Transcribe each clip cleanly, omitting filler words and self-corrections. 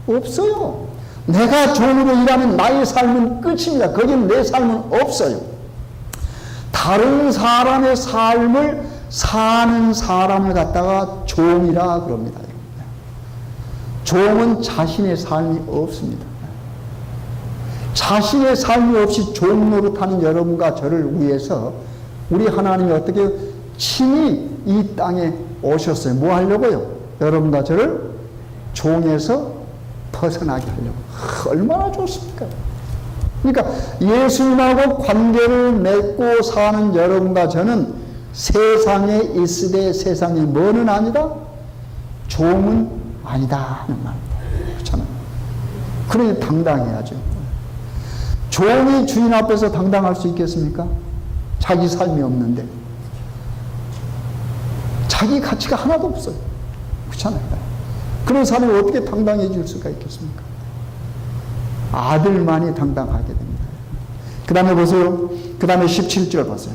없어요. 내가 종으로 일하면 나의 삶은 끝입니다. 거긴 내 삶은 없어요. 다른 사람의 삶을 사는 사람을 갖다가 종이라 그럽니다. 종은 자신의 삶이 없습니다. 자신의 삶이 없이 종 노릇하는 여러분과 저를 위해서 우리 하나님이 어떻게 친히 이 땅에 오셨어요. 뭐 하려고요? 여러분과 저를 종에서 벗어나게 하려고. 얼마나 좋습니까? 그러니까 예수님하고 관계를 맺고 사는 여러분과 저는 세상에 있으되 세상의 뭐는 아니다? 종은 아니다 하는 말입니다. 그렇잖아요. 그러니 당당해야죠. 종이 주인 앞에서 당당할 수 있겠습니까? 자기 삶이 없는데. 자기 가치가 하나도 없어요. 그렇잖아요. 그런 사람이 어떻게 당당해질 수가 있겠습니까? 아들만이 당당하게 됩니다. 그 다음에 보세요. 그 다음에 17절 보세요.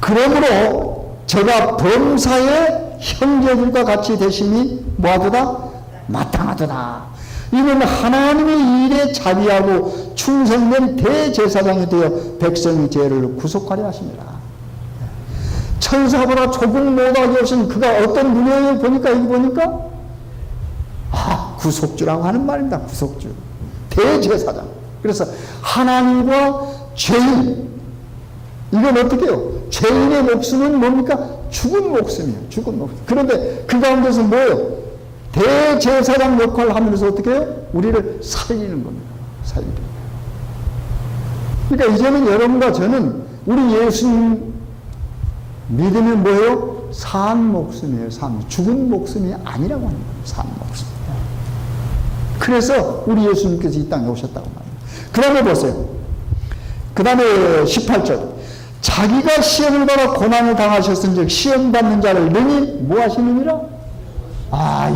그러므로 제가 범사의 형제들과 같이 되심이 뭐하도다? 마땅하도다. 이는 하나님의 일에 자비하고 충성된 대제사장이 되어 백성의 죄를 구속하려 하십니다. 천사보다 조금 못하게 오신 그가 어떤 분야에 보니까 여기 보니까 구속주라고 하는 말입니다. 구속주. 대제사장. 그래서 하나님과 죄인, 이건 어떻게 해요? 죄인의 목숨은 뭡니까? 죽은 목숨이에요. 죽은 목숨. 그런데 그 가운데서 뭐예요? 대제사장 역할을 하면서 어떻게 해요? 우리를 살리는 겁니다. 살리는 겁니다. 그러니까 이제는 여러분과 저는 우리 예수님 믿으면 뭐예요? 산 목숨이에요. 죽은 목숨이 아니라고 하는 거예요. 산 목숨. 그래서 우리 예수님께서 이 땅에 오셨다고 말합니다. 그 다음에 보세요. 그 다음에 18절. 자기가 시험을 받아 고난을 당하셨은즉 시험 받는 자를 능히 뭐 하시느니라?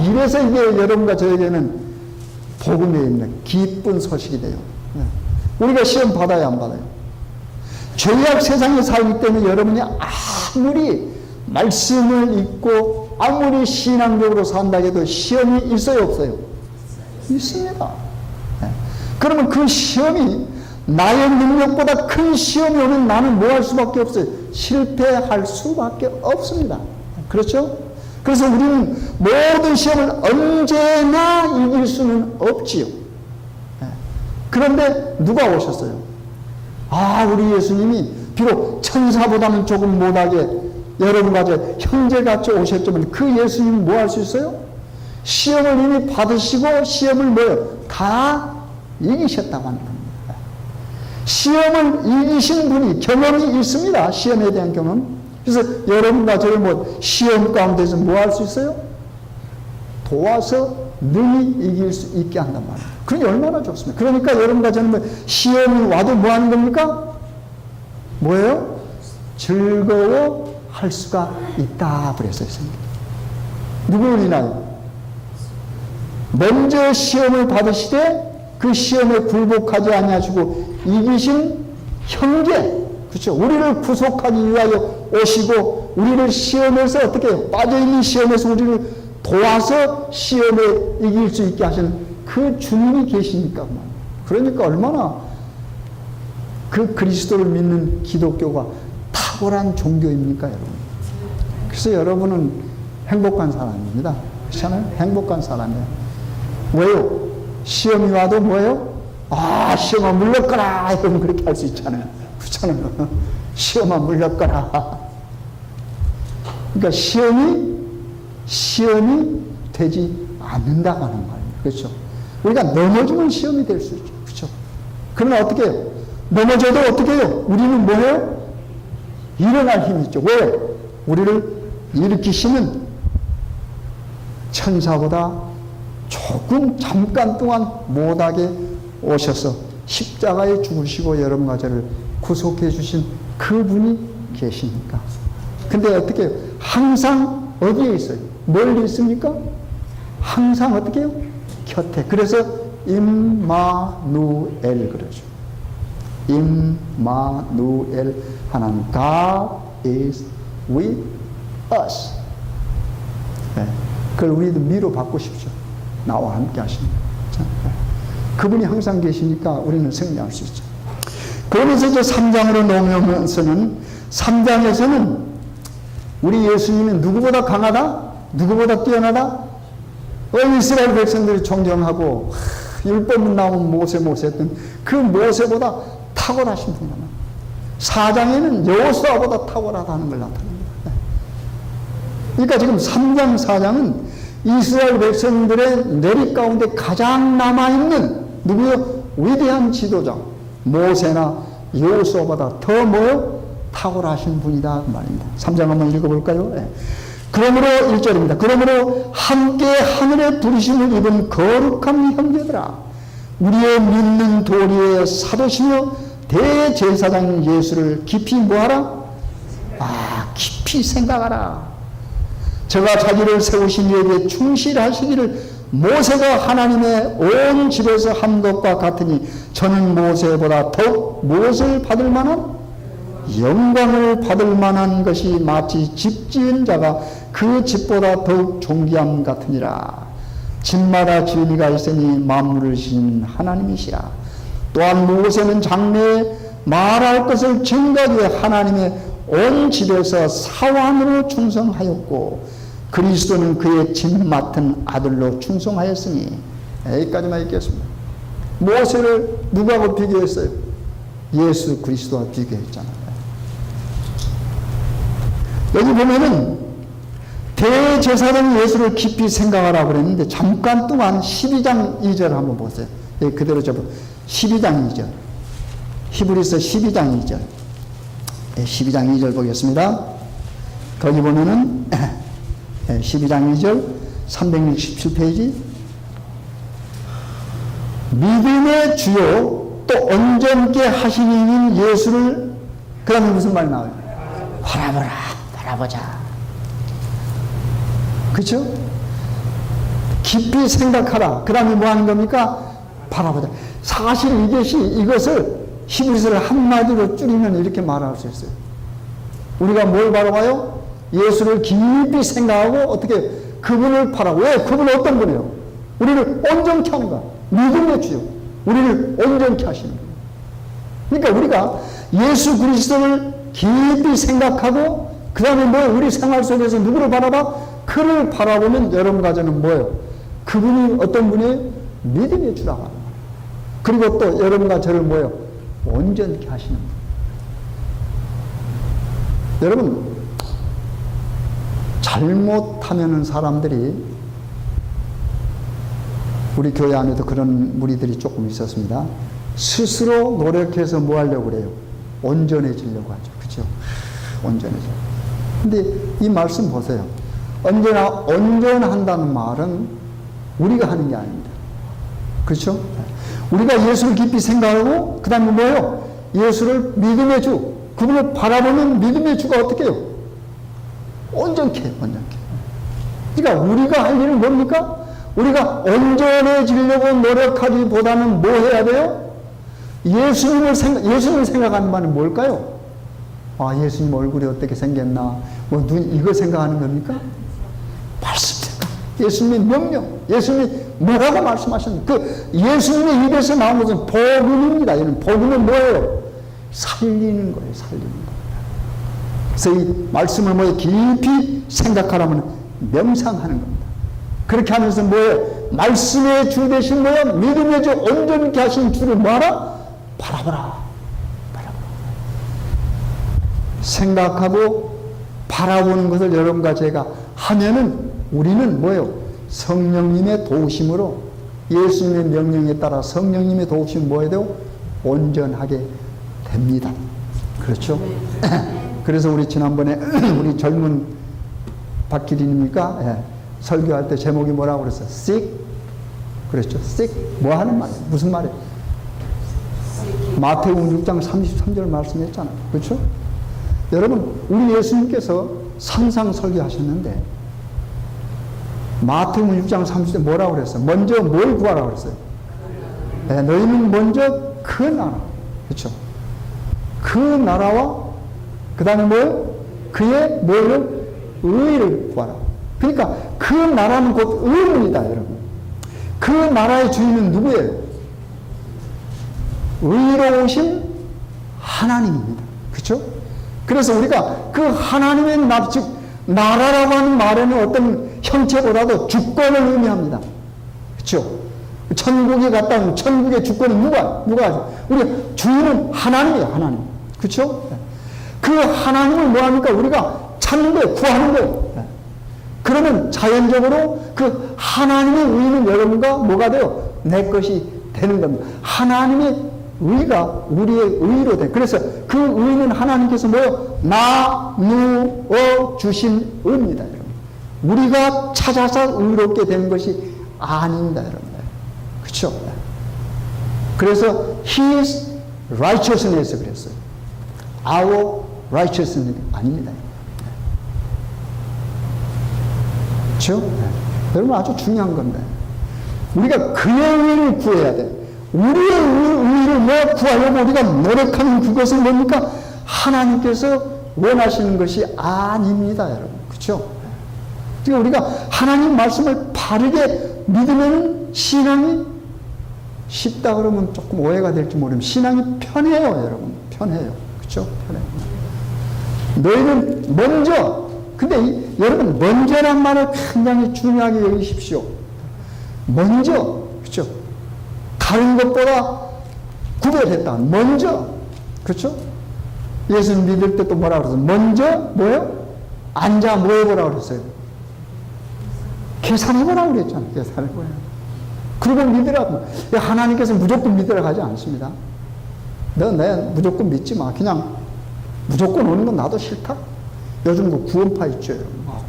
이래서 이게 여러분과 저에게는 복음입니다. 기쁜 소식이 돼요. 우리가 시험 받아야 안 받아요? 죄악 세상에 살기 때문에 여러분이 아무리 말씀을 읽고 아무리 신앙적으로 산다 해도 시험이 있어요, 없어요? 있습니다. 그러면 그 시험이 나의 능력보다 큰 시험이 오면 나는 뭐 할 수밖에 없어요? 실패할 수밖에 없습니다. 그렇죠? 그래서 우리는 모든 시험을 언제나 이길 수는 없지요. 그런데 누가 오셨어요? 우리 예수님이 비록 천사보다는 조금 못하게 여러분과 저 형제같이 오셨지만 그 예수님은 뭐 할 수 있어요? 시험을 이미 받으시고 시험을 뭐요? 다 이기셨다고 하는 겁니다. 시험을 이기신 분이 경험이 있습니다. 시험에 대한 경험. 그래서 여러분과 저를 뭐 시험 가운데서 뭐 할 수 있어요? 도와서 능히 이길 수 있게 한단 말이에요. 그게 얼마나 좋습니까? 그러니까 여러분과 저는 뭐 시험이 와도 뭐 하는 겁니까? 뭐예요? 즐거워할 수가 있다 그랬어요. 누구를 인하여? 먼저 시험을 받으시되 그 시험에 굴복하지 아니하시고 이기신 형제, 그렇죠? 우리를 구속하기 위하여 오시고 우리를 시험에서 어떻게 해요? 빠져있는 시험에서 우리를 도와서 시험에 이길 수 있게 하시는 그 주님이 계시니까. 그러니까 얼마나 그 그리스도를 믿는 기독교가 탁월한 종교입니까, 여러분? 그래서 여러분은 행복한 사람입니다. 그렇잖아요? 행복한 사람이에요. 왜요? 시험이 와도 뭐예요? 시험아 물러가라! 이러면 그렇게 할 수 있잖아요. 그렇잖아요. 시험아 물러가라. 그러니까 시험이 되지 않는다고 하는 말이에요. 그렇죠? 우리가 넘어지면 시험이 될 수 있죠. 그렇죠? 그러면 어떻게 해요? 넘어져도 어떻게 해요? 우리는 뭐예요? 일어날 힘이 있죠. 왜? 우리를 일으키시는 천사보다 조금 잠깐 동안 못하게 오셔서 십자가에 죽으시고 여러분과 저를 구속해 주신 그분이 계시니까. 근데 어떻게 해요? 항상 어디에 있어요? 멀리 있습니까? 항상 어떻게 해요? 곁에. 그래서 임마누엘 그러죠. 임마누엘 하나님. God is with us. 그걸 우리도 미로 바꾸십시오. 나와 함께 하십니다. 그분이 항상 계시니까 우리는 승리할 수 있죠. 그러면서 이제 3장으로 넘어오면서는 3장에서는 우리 예수님이 누구보다 강하다? 누구보다 뛰어나다? 이스라엘 백성들이 존경하고 율법은 나온 모세 했던 그 모세보다 탁월하신 분이다. 4장에는 여호수아보다 탁월하다는 걸 나타냅니다. 그러니까 지금 3장, 4장은 이스라엘 백성들의 내리 가운데 가장 남아있는 누구요? 위대한 지도자 모세나 여호수아보다 더 뭐요? 탁월하신 분이다 그 말입니다. 3장 한번 읽어볼까요? 네. 그러므로 1절입니다. 그러므로 함께 하늘의 부르심을 입은 거룩한 형제들아, 우리의 믿는 도리의 사도시며 대제사장 예수를 깊이 뭐하라? 깊이 생각하라. 저가 자기를 세우신 이에게 충실하시기를 모세가 하나님의 온 집에서 한 것과 같으니 저는 모세보다 더욱 무엇을 받을 만한? 영광을 받을 만한 것이 마치 집 지은 자가 그 집보다 더욱 존귀함 같으니라. 집마다 주인이가 있으니 만물을 지은 하나님이시라. 또한 모세는 장래에 말할 것을 증거하기 위해 하나님의 온 집에서 사환으로 충성하였고 그리스도는 그의 집 맡은 아들로 충성하였으니. 여기까지만 읽겠습니다. 모세를 누구하고 비교했어요? 예수 그리스도와 비교했잖아요. 여기 보면은 대제사장 예수를 깊이 생각하라고 그랬는데 잠깐 동안 12장 2절 한번 보세요. 여기 그대로 접어 12장 2절 히브리서 12장 2절 12장 2절 보겠습니다. 거기 보면은 12장 2절 367페이지 믿음의 주요 또 온전케 하신 이인 예수를 그 다음에 무슨 말이 나와요? 바라보자. 그렇죠? 깊이 생각하라. 그 다음에 뭐 하는 겁니까? 바라보자. 사실 이것을 히브리서를 한마디로 줄이면 이렇게 말할 수 있어요. 우리가 뭘 바라봐요? 예수를 깊이 생각하고 어떻게 그분을 바라고. 왜? 그분은 어떤 분이에요? 우리를 온전케 하는 거야. 믿음의 주요. 우리를 온전케 하시는 거예요. 그러니까 우리가 예수 그리스도를 깊이 생각하고 그 다음에 뭐 우리 생활 속에서 누구를 바라봐? 그를 바라보면 여러분 가정은 뭐예요? 그분이 어떤 분이에요? 믿음의 주라고 하는 거예요. 그리고 또 여러분과 저를 뭐예요? 온전케 하시는 거예요. 여러분 잘못하면은 사람들이 우리 교회 안에도 그런 무리들이 조금 있었습니다. 스스로 노력해서 뭐 하려고 그래요? 온전해지려고 하죠. 그죠? 온전해져. 근데 이 말씀 보세요. 언제나 온전한다는 말은 우리가 하는 게 아닙니다. 그렇죠? 우리가 예수를 깊이 생각하고 그 다음에 뭐예요? 예수를 믿음의 주, 그분을 바라보는 믿음의 주가 어떻게 해요? 온전케. 그러니까 우리가 할 일은 뭡니까? 우리가 온전해지려고 노력하기보다는 뭐 해야 돼요? 예수님을 생각하는 말은 뭘까요? 예수님 얼굴이 어떻게 생겼나? 이거 생각하는 겁니까? 말씀 생각. 예수님의 명령. 예수님이 뭐라고 말씀하셨는가? 예수님의 입에서 나온 것은 복음입니다. 이는 복음은 뭐예요? 살리는 거예요. 살리는 거예요. 그래서 이 말씀을 뭐예요? 깊이 생각하라면 명상하는 겁니다. 그렇게 하면서 뭐예요? 말씀의 주 대신 뭐예요? 믿음의 주 온전케 하신 주를 뭐하라? 바라보라. 생각하고 바라보는 것을 여러분과 제가 하면은 우리는 뭐예요? 성령님의 도우심으로 예수님의 명령에 따라 성령님의 도우심 뭐 해야 돼요? 온전하게 됩니다. 그렇죠? 그래서 우리 지난번에 우리 젊은 박기린입니까? 예. 설교할 때 제목이 뭐라고 그랬어요? sick? 그랬죠? sick? 뭐 하는 말이에요? 무슨 말이에요? 마태복음 6장 33절 말씀했잖아요. 그렇죠? 여러분, 우리 예수님께서 산상 설교하셨는데 마태복음 6장 30절 뭐라고 그랬어요? 먼저 뭘 구하라고 그랬어요? 네, 너희는 먼저 그 나라, 그렇죠? 그 나라와 그 다음에 뭐예요? 그의 뭐예요? 의를 구하라. 그러니까 그 나라는 곧 의입니다, 여러분. 그 나라의 주인은 누구예요? 의로우신 하나님입니다. 그렇죠? 그래서 우리가 그 하나님의 즉 나라라고 하는 말에는 어떤 형체보다도 주권을 의미합니다. 그렇죠? 천국에 갔다 오면 천국의 주권은 누가 우리 주인은 하나님이에요. 하나님. 그렇죠? 그 하나님을 뭐합니까? 우리가 찾는 거예요. 구하는 거예요. 그러면 자연적으로 그 하나님의 의는 여러분과 뭐가 돼요? 내 것이 되는 겁니다. 하나님의 의가 우리의 의로 돼. 그래서 그 의는 하나님께서 뭐요? 나누어 주신 의입니다, 여러분. 우리가 찾아서 의롭게 되는 것이 아닙니다, 여러분. 그렇죠? 그래서 His righteousness 그랬어요. Our righteousness 아닙니다. 그렇죠? 여러분 아주 중요한 건데 우리가 그의 의를 구해야 돼. 우리의 의를 왜 구하려고 우리가 노력하는 그것은 뭡니까? 하나님께서 원하시는 것이 아닙니다, 여러분. 그렇죠? 그러니까 우리가 하나님 말씀을 바르게 믿으면 신앙이 쉽다 그러면 조금 오해가 될지 모르면 신앙이 편해요, 여러분. 편해요. 그렇죠? 편해요. 너희는 먼저, 근데 여러분 먼저란 말을 굉장히 중요하게 여기십시오. 먼저, 그렇죠? 다른 것보다 구별했다. 먼저, 그렇죠? 예수님 믿을 때 또 뭐라 그랬어요? 먼저 뭐예요? 앉아 뭐 해보라고 그랬어요? 계산해보라고 그랬잖아요. 계산해보라고. 그리고 믿으라고. 하나님께서 무조건 믿으라고 하지 않습니다. 너 내 무조건 믿지 마. 그냥 무조건 오는 건 나도 싫다. 요즘 그 구원파 있죠.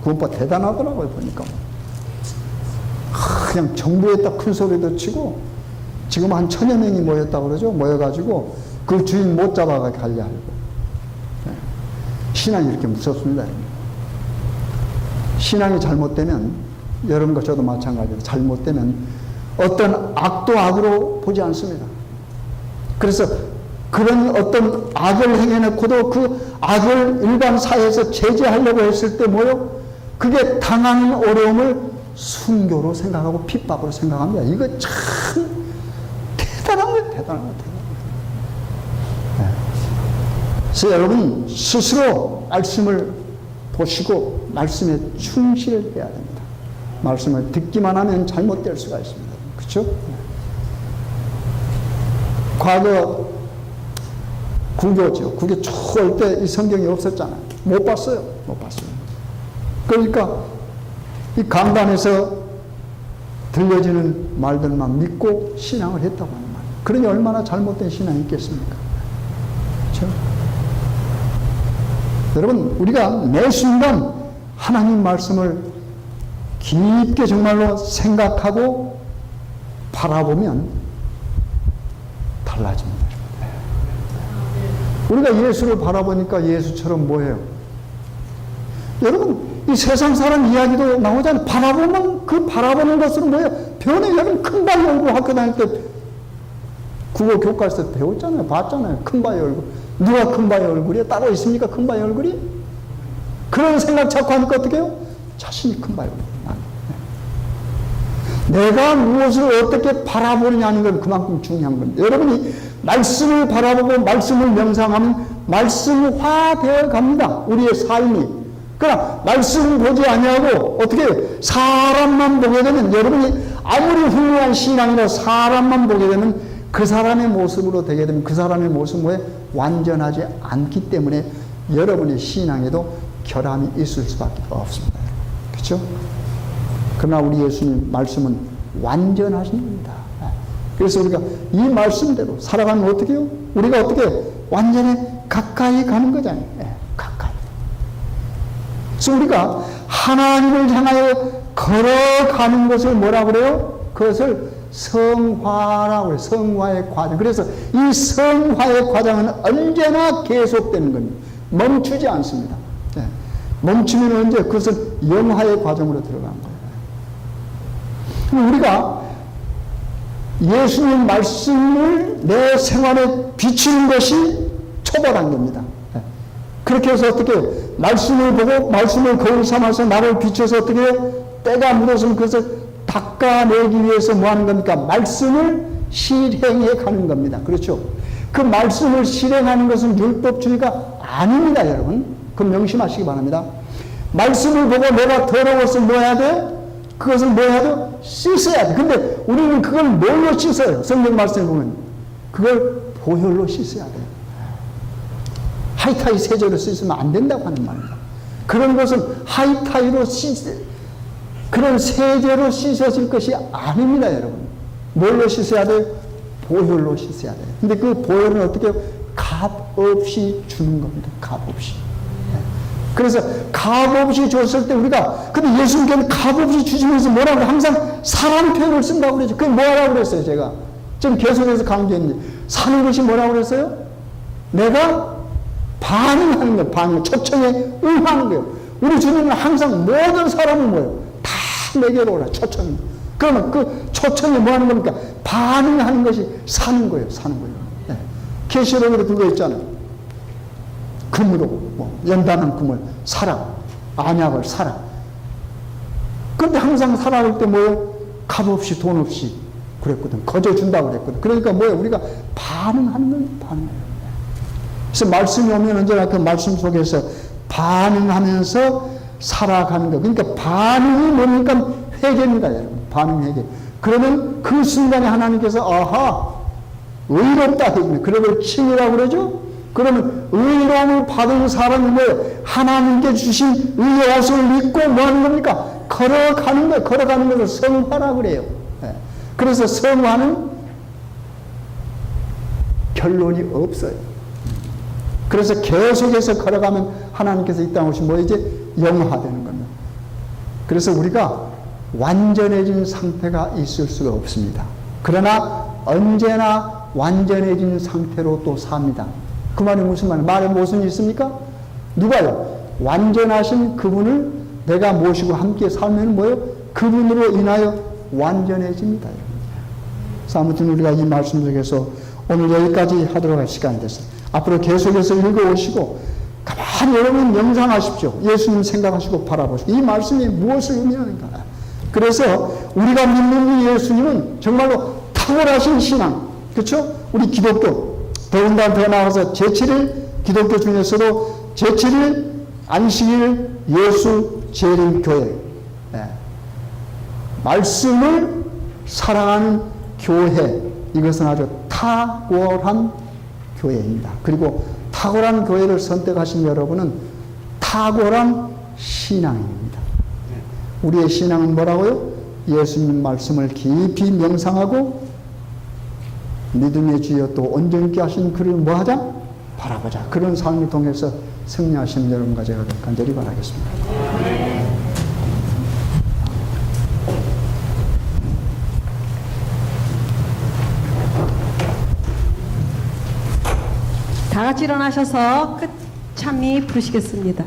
구원파 대단하더라고요. 보니까. 그냥 정부에다 큰 소리도 치고 지금 한 1000여 명이 모였다고 그러죠. 모여가지고 그 주인 못 잡아가 갈려 하고. 신앙이 이렇게 무섭습니다. 신앙이 잘못되면 여러분과 저도 마찬가지로 잘못되면 어떤 악도 악으로 보지 않습니다. 그래서 그런 어떤 악을 행해놓고도 그 악을 일반 사회에서 제재하려고 했을 때 뭐요? 그게 당하는 어려움을 순교로 생각하고 핍박으로 생각합니다. 이거 참 대단한 거예요. 대단한 거예요. 그래서 여러분 스스로 말씀을 보시고 말씀에 충실해야 됩니다. 말씀을 듣기만 하면 잘못될 수가 있습니다. 그렇죠? 과거 국어죠. 국어 초월 때 이 성경이 없었잖아요. 못 봤어요. 못 봤어요. 그러니까 이 강단에서 들려지는 말들만 믿고 신앙을 했다고 하는 말이에요. 그러니 얼마나 잘못된 신앙이 있겠습니까? 그렇죠? 여러분 우리가 매 순간 하나님 말씀을 깊게 정말로 생각하고 바라보면 달라집니다. 우리가 예수를 바라보니까 예수처럼 뭐예요? 여러분 이 세상 사람 이야기도 나오잖아요. 바라보면 그 바라보는 것은 뭐예요? 변해. 여러분 큰 바위 얼굴 학교 다닐 때 국어 교과서에서 배웠잖아요. 봤잖아요. 큰 바위 얼굴. 누가 큰 바위 얼굴이에요? 따로 있습니까? 큰 바위 얼굴이? 그런 생각 자꾸 하니까 어떻게 해요? 자신이 큰 바위 얼굴. 내가 무엇을 어떻게 바라보느냐는 건 그만큼 중요한 겁니다. 여러분이 말씀을 바라보고 말씀을 명상하면 말씀화되어 갑니다. 우리의 삶이. 그러나 말씀을 보지 아니하고 어떻게 해요? 사람만 보게 되면 여러분이 아무리 훌륭한 신앙이라 사람만 보게 되면 그 사람의 모습으로 되게 되면 그 사람의 모습에 완전하지 않기 때문에 여러분의 신앙에도 결함이 있을 수밖에 없습니다. 그렇죠? 그러나 우리 예수님 말씀은 완전하신 겁니다. 그래서 우리가 이 말씀대로 살아가면 어떻게 해요? 우리가 어떻게 완전히 가까이 가는 거잖아요. 가까이. 그래서 우리가 하나님을 향하여 걸어가는 것을 뭐라고 그래요? 그것을 성화라고 해요. 성화의 과정. 그래서 이 성화의 과정은 언제나 계속되는 겁니다. 멈추지 않습니다. 멈추면 언제? 그것은 영화의 과정으로 들어간 거예요. 우리가 예수님 말씀을 내 생활에 비추는 것이 초월한 겁니다. 그렇게 해서 어떻게 해요? 말씀을 보고 말씀을 거울 삼아서 나를 비춰서 어떻게 해요? 때가 묻었으면 그것을 닦아내기 위해서 뭐 하는 겁니까? 말씀을 실행해 가는 겁니다. 그렇죠? 그 말씀을 실행하는 것은 율법주의가 아닙니다, 여러분. 그 명심하시기 바랍니다. 말씀을 보고 내가 더러웠으면 뭐 해야 돼요? 그것을 뭐 해야 돼요? 씻어야 돼. 근데 우리는 그걸 뭘로 씻어요? 성경 말씀을 보면. 그걸 보혈로 씻어야 돼요. 하이타이 세제로 씻으면 안 된다고 하는 말입니다. 그런 것은 하이타이로 그런 세제로 씻어질 것이 아닙니다, 여러분. 뭘로 씻어야 돼요? 보혈로 씻어야 돼요. 근데 그 보혈은 어떻게 해요? 값 없이 주는 겁니다. 값 없이. 그래서 값 없이 줬을 때 우리가, 근데 예수님께는 값 없이 주시면서 뭐라고 그래? 항상 사랑 표현을 쓴다고 그러죠. 그게 뭐라고 그랬어요, 제가? 지금 계속해서 강조했는데. 사는 것이 뭐라고 그랬어요? 내가 반응하는 거예요. 반응. 초청에 응하는 거예요. 우리 주님은 항상 모든 사람을 뭐예요? 다 내게로 오라. 초청. 그러면 그 초청이 뭐 하는 겁니까? 반응하는 것이 사는 거예요. 사는 거예요. 네. 계시록으로 그거 있잖아요. 금으로 뭐 연단한 금을 사라. 안약을 사라. 그런데 항상 살아갈 때 뭐예요? 값 없이 돈 없이 그랬거든. 거저 준다고 그랬거든. 그러니까 뭐예요? 우리가 반응하는 건 반응해요. 그래서 말씀이 오면 언제나 그 말씀 속에서 반응하면서 살아가는 거. 그러니까 반응이 뭡니까? 회개입니다, 여러분. 반응 회개. 그러면 그 순간에 하나님께서 아하 의롭다. 그러면 칭이라고 그러죠? 그러면 의로움을 받은 사람이 뭐예요? 하나님께 주신 의의 옷을 믿고 뭐 하는 겁니까? 걸어가는 거예요. 걸어가는 것을 성화라고 그래요. 네. 그래서 성화는 결론이 없어요. 그래서 계속해서 걸어가면 하나님께서 이 땅에 오신 뭐 이제 영화되는 겁니다. 그래서 우리가 완전해진 상태가 있을 수가 없습니다. 그러나 언제나 완전해진 상태로 또 삽니다. 그 말이 무슨 말이에요? 말에 무슨 있습니까? 누가요? 완전하신 그분을 내가 모시고 함께 살면 뭐예요? 그분으로 인하여 완전해집니다. 그래서 아무튼 우리가 이 말씀 속에서 오늘 여기까지 하도록 할 시간이 됐어요. 앞으로 계속해서 읽어오시고 가만히 여러분 명상하십시오. 예수님 생각하시고 바라보시고 이 말씀이 무엇을 의미하는가. 그래서 우리가 믿는 이 예수님은 정말로 탁월하신 신앙, 그렇죠? 우리 기독교 더군다나 더 나아가서 제7일 기독교 중에서도 제7일 안식일 예수 재림교회, 네. 말씀을 사랑하는 교회, 이것은 아주 탁월한 교회입니다. 그리고 탁월한 교회를 선택하신 여러분은 탁월한 신앙입니다. 우리의 신앙은 뭐라고요? 예수님 말씀을 깊이 명상하고 믿음의 주여 또 온전케 하신 그를 뭐하자? 바라보자. 그런 삶을 통해서 승리하시는 여러분과 제가 간절히 바라겠습니다. 다 같이 일어나셔서 끝 찬미 부르시겠습니다.